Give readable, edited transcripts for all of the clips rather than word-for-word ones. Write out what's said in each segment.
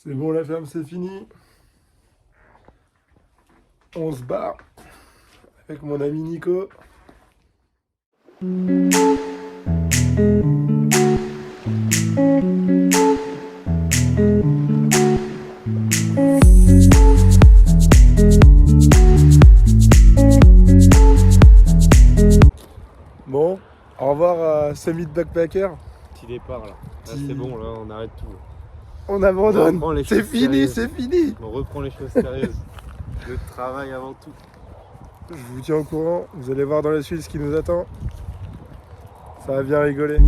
C'est bon, la ferme, c'est fini. On se barre avec mon ami Nico. Bon, au revoir à Summit Backpacker. Petit départ là. C'est bon, là on arrête tout. On abandonne. C'est fini, sérieuses. c'est fini. On reprend les choses sérieuses. Le travail avant tout. Je vous tiens au courant. Vous allez voir dans la suite ce qui nous attend. Ça va bien rigoler.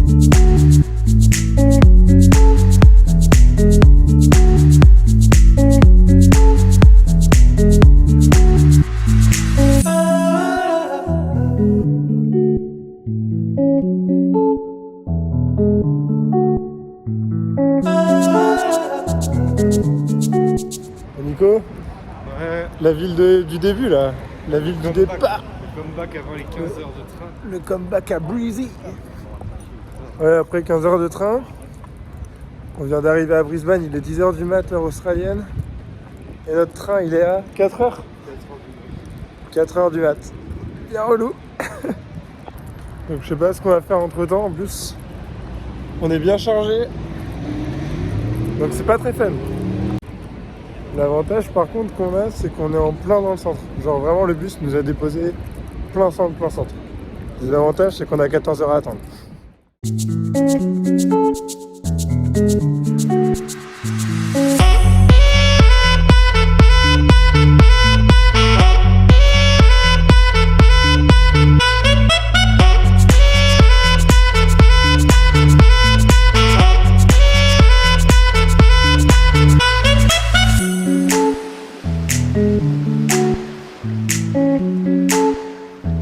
Nico, Ouais. la ville du début là, la ville du départ. Le comeback avant les 15 heures de train. Le comeback à Breezy. Ouais, après 15 heures de train, on vient d'arriver à Brisbane, il est 10 h du mat, heure australienne. Et notre train, il est à 4 h 4 h du mat. Bien relou. Donc je sais pas ce qu'on va faire entre temps, en plus, on est bien chargé. Donc c'est pas très fun. L'avantage par contre qu'on a, c'est qu'on est en plein dans le centre. Genre vraiment le bus nous a déposé plein centre, plein centre. Le désavantage c'est qu'on a 14 heures à attendre.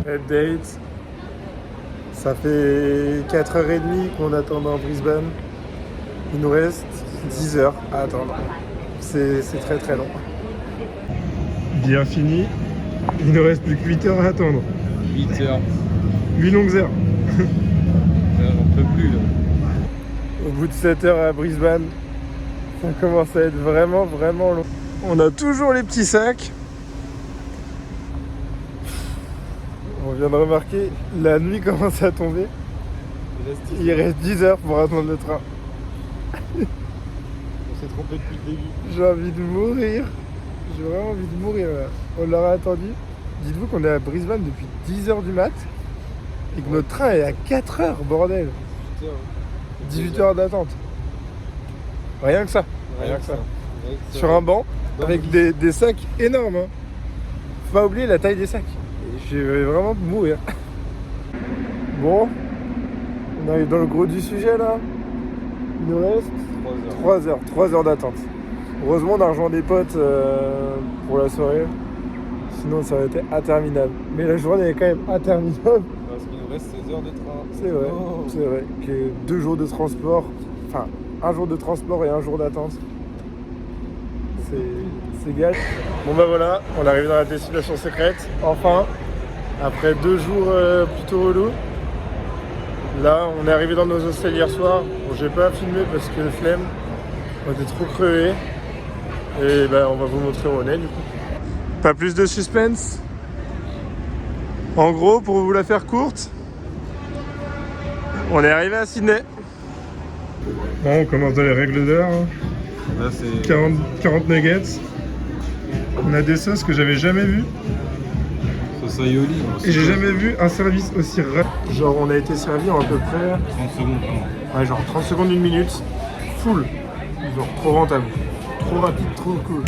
Update. Ça fait 4h30 qu'on attend dans Brisbane. Il nous reste 10 heures à attendre. C'est très très long. Bien fini. Il ne reste plus que 8 heures à attendre. 8 heures. 8 longues heures. On peut plus là. Au bout de 7 heures à Brisbane, ça commence à être vraiment vraiment long. On a toujours les petits sacs. On vient de remarquer, la nuit commence à tomber. Il reste 10 heures pour attendre le train. On s'est trompé depuis le début. J'ai envie de mourir. J'ai vraiment envie de mourir là. On l'aurait attendu. Dites-vous qu'on est à Brisbane depuis 10 h du mat et que notre train est à 4 heures, bordel. 18 heures d'attente. Rien que ça. Rien que ça. Sur un banc avec des sacs énormes. Hein. Faut pas oublier la taille des sacs. Je vais vraiment mourir. Bon, on arrive dans le gros du sujet là. Il nous reste 3 heures d'attente. Heureusement on a rejoint des potes pour la soirée. Sinon ça aurait été interminable. Mais la journée est quand même interminable. Parce qu'il nous reste 16 heures de train. C'est vrai, c'est vrai. Que 2 jours de transport, enfin 1 jour de transport et 1 jour d'attente. C'est gâche. Bon bah voilà, on arrive dans la destination secrète, enfin. Après 2 jours plutôt relous. Là, on est arrivé dans nos hostels hier soir. Bon, j'ai pas filmé parce que flemme. On était trop crevés. Et ben, on va vous montrer où on est du coup. Pas plus de suspense. En gros, pour vous la faire courte, on est arrivé à Sydney. Bon, on commence dans les règles d'heure. Là c'est 40 nuggets. On a des sauces que j'avais jamais vues. sauce aioli. Et j'ai jamais vu un service aussi rapide. Genre on a été servi en à peu près 30 secondes. ouais, genre 30 secondes, 1 minute. Full. Genre trop rentable. Trop rapide, trop cool.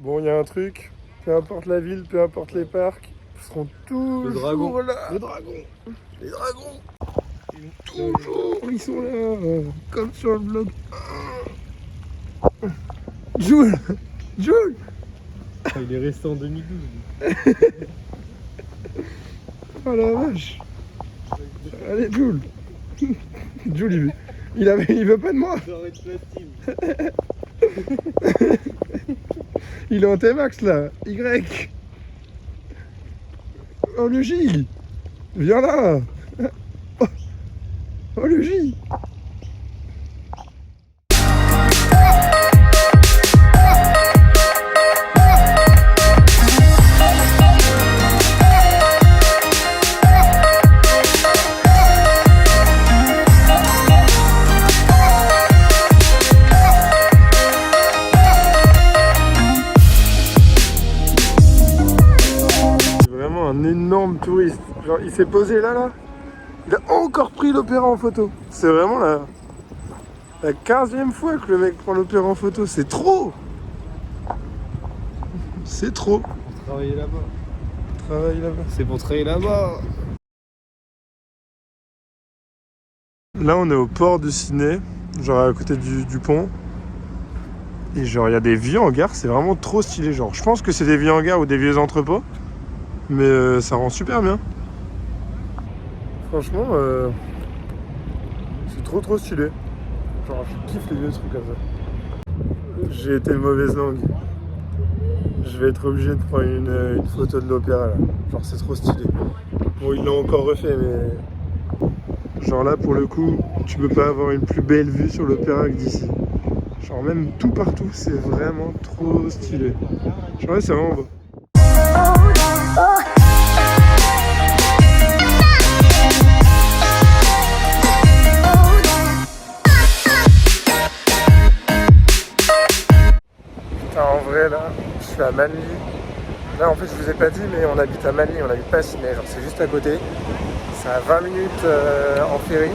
Bon, il y a un truc, peu importe la ville, peu importe les parcs, ils seront toujours Le dragon. là. Le dragon. Les dragons, toujours, ils sont là, comme sur le vlog. Jules, Jules. Ah, il est resté en 2012. Oh la vache. Allez, Jules. Jules, il veut pas de moi. J'arrête la team. Il est en T-Max là. Y. Oh le J. Viens là. Oh le J. Vraiment un énorme touriste. Genre il s'est posé là. Il a encore pris l'opéra en photo. C'est vraiment la 15e fois que le mec prend l'opéra en photo. C'est trop. C'est trop. Travailler là-bas. Travaille là-bas. C'est pour travailler là-bas. Là on est au port de Sydney, genre à côté du pont. Et genre il y a des vieux hangars, c'est vraiment trop stylé. Genre je pense que c'est des vieux hangars ou des vieux entrepôts. Mais ça rend super bien. Franchement, c'est trop stylé. Genre je kiffe les vieux trucs comme ça. J'ai été mauvaise langue. Je vais être obligé de prendre une photo de l'opéra là. Genre c'est trop stylé. Bon ils l'ont encore refait mais... Genre là pour le coup, tu peux pas avoir une plus belle vue sur l'opéra que d'ici. Genre même tout partout, c'est vraiment trop stylé. Genre là c'est vraiment beau. Putain en vrai là, je suis à Manly. Là en fait je vous ai pas dit mais on habite à Manly, on habite pas à Sydney, genre c'est juste à côté. C'est à 20 minutes en ferry.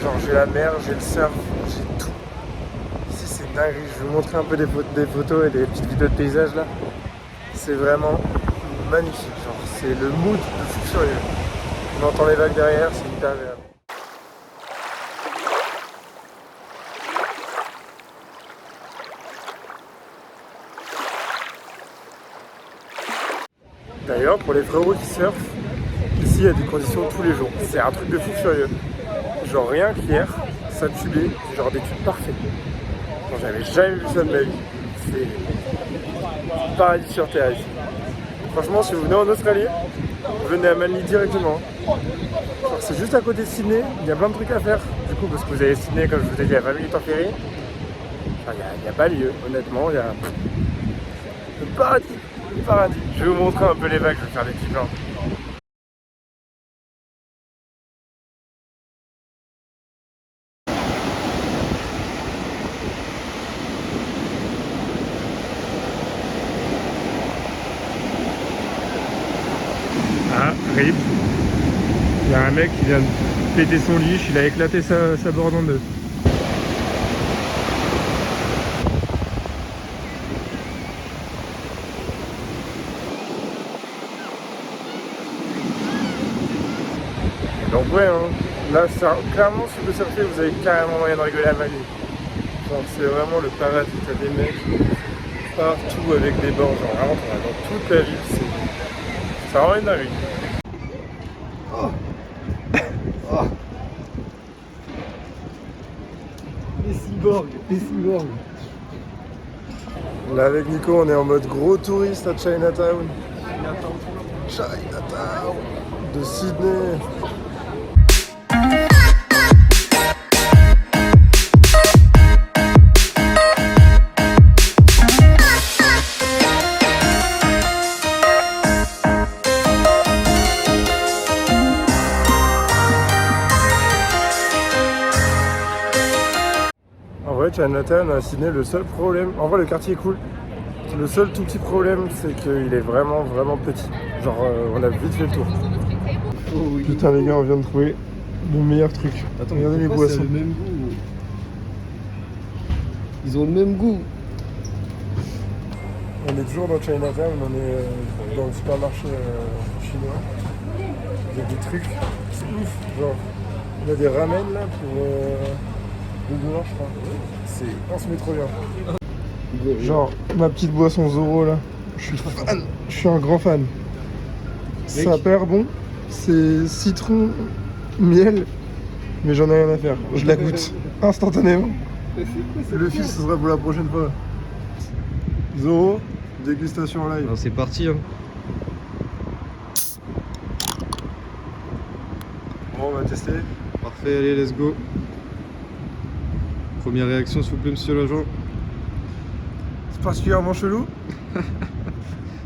Genre j'ai la mer, j'ai le surf, j'ai tout. Ici c'est dingue, je vais vous montrer un peu des photos et des petites vidéos de paysages là. C'est vraiment magnifique, genre c'est le mood de fou furieux. On entend les vagues derrière, c'est hyper agréable. D'ailleurs pour les frérots qui surfent, ici il y a des conditions tous les jours. C'est un truc de fou furieux. Genre rien qu'hier, ça tubait, genre des tubes parfaits. Genre j'avais jamais vu ça de ma vie. C'est paradis sur terre ici. Franchement si vous venez en Australie, venez à Manly directement. Genre c'est juste à côté de Sydney, il y a plein de trucs à faire. Du coup parce que vous avez Sydney comme je vous ai dit à 20 minutes en ferry. Il n'y a pas lieu, honnêtement, il y a le paradis. Le paradis. Je vais vous montrer un peu les vagues, je vais faire des petits plans. rip. Il y a un mec qui vient de péter son leash, il a éclaté sa board en deux. Donc ouais, hein, là clairement si vous surfez, vous avez carrément moyen de rigoler à Bali. Genre c'est vraiment le paradis, t'as des mecs partout avec des bords, genre vraiment dans toute la ville, c'est vraiment une dinguerie. Oh. Oh. Les cyborgs. Là avec Nico on est en mode gros touriste à Chinatown. Chinatown de Sydney. En vrai, Chinatown à Sydney, le seul problème, en vrai le quartier est cool. Le seul tout petit problème, c'est qu'il est vraiment petit. Genre, on a vite fait le tour. Oh oui. Putain les gars, on vient de trouver le meilleur truc. Attends, regardez les boissons. le même goût. Ils ont le même goût. On est toujours dans Chinatown, on est dans le supermarché chinois. Il y a des trucs, c'est ouf. Genre, il y a des ramen là pour $2 je crois. On se met trop bien. Genre, ma petite boisson Zoro là, je suis fan, je suis un grand fan. C'est hyper bon, c'est citron, miel, mais j'en ai rien à faire. Je la goûte instantanément. Le fils, ce sera pour la prochaine fois. Zoro, dégustation live. Alors c'est parti. Hein. Bon, on va tester. Parfait, allez, let's go. Première réaction, s'il vous plaît, monsieur l'agent. C'est particulièrement chelou,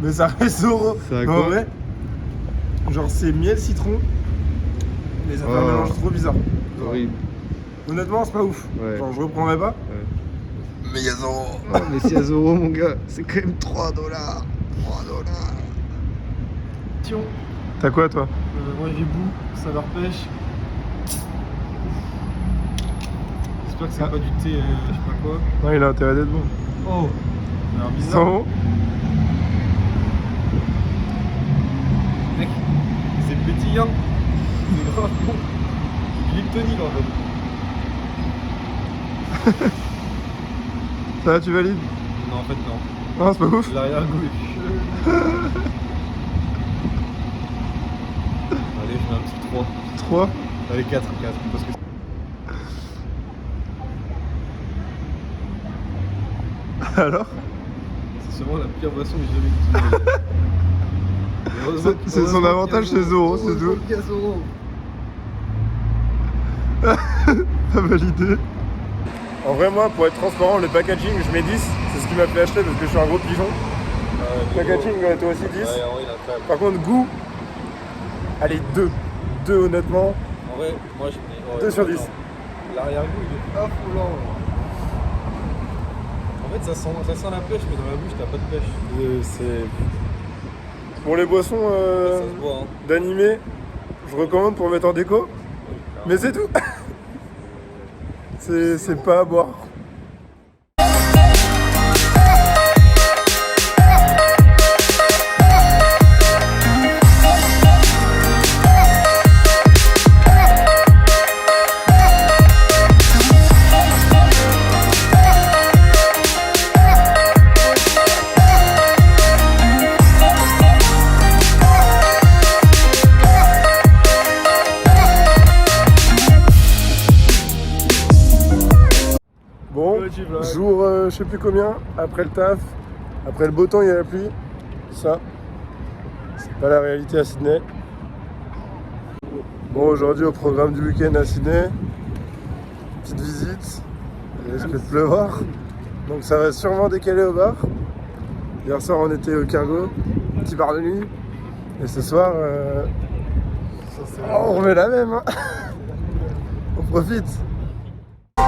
mais ça reste Zoro. Ça a Non, quoi en vrai, genre c'est miel citron, mais ça fait un mélange trop bizarre. Genre, Horrible. honnêtement, c'est pas ouf. Ouais. Genre, je reprendrai pas. Ouais. Mais il y a Zoro. Oh, mais si à Zoro, mon gars, c'est quand même $3. $3. T'as quoi toi? Moi j'ai bout, saveur pêche. J'espère que c'est pas du thé, je sais pas quoi. Ouais, il a intérêt d'être bon. Oh, alors bizarre. 100 euros. Mec, c'est pétillant. C'est grave bon. C'est du liptonique en fait. Ça va, tu valides? Non, en fait, non. Non, c'est pas ouf. L'arrière-goût est chelou. Allez, je mets un petit 3. 3. Allez, 4. Parce que... Alors? C'est sûrement la pire boisson que j'ai jamais goûtée. C'est son avantage, c'est Zoro, c'est tout. T'as validé. En vrai, moi, pour être transparent, le packaging, je mets 10. C'est ce qui m'a fait acheter parce que je suis un gros pigeon. Packaging, ouais, toi aussi 10. Par contre, goût, allez, 2. 2 honnêtement. En vrai, moi j'ai mis 2 sur 10. L'arrière-goût il est affolant. En fait, ça sent la pêche, mais dans la bouche, t'as pas de pêche. C'est. Pour les boissons Ça se boit, hein. d'animé, je recommande pour mettre en déco. Mais c'est tout. C'est pas à boire. Bon, jour je sais plus combien, après le taf, après le beau temps, il y a la pluie. Ça, c'est pas la réalité à Sydney. Bon, aujourd'hui au programme du week-end à Sydney, petite visite, il risque de pleuvoir, donc ça va sûrement décaler au bar. Hier soir on était au Cargo, petit bar de nuit, et ce soir, on remet la même, hein. On profite. Oh.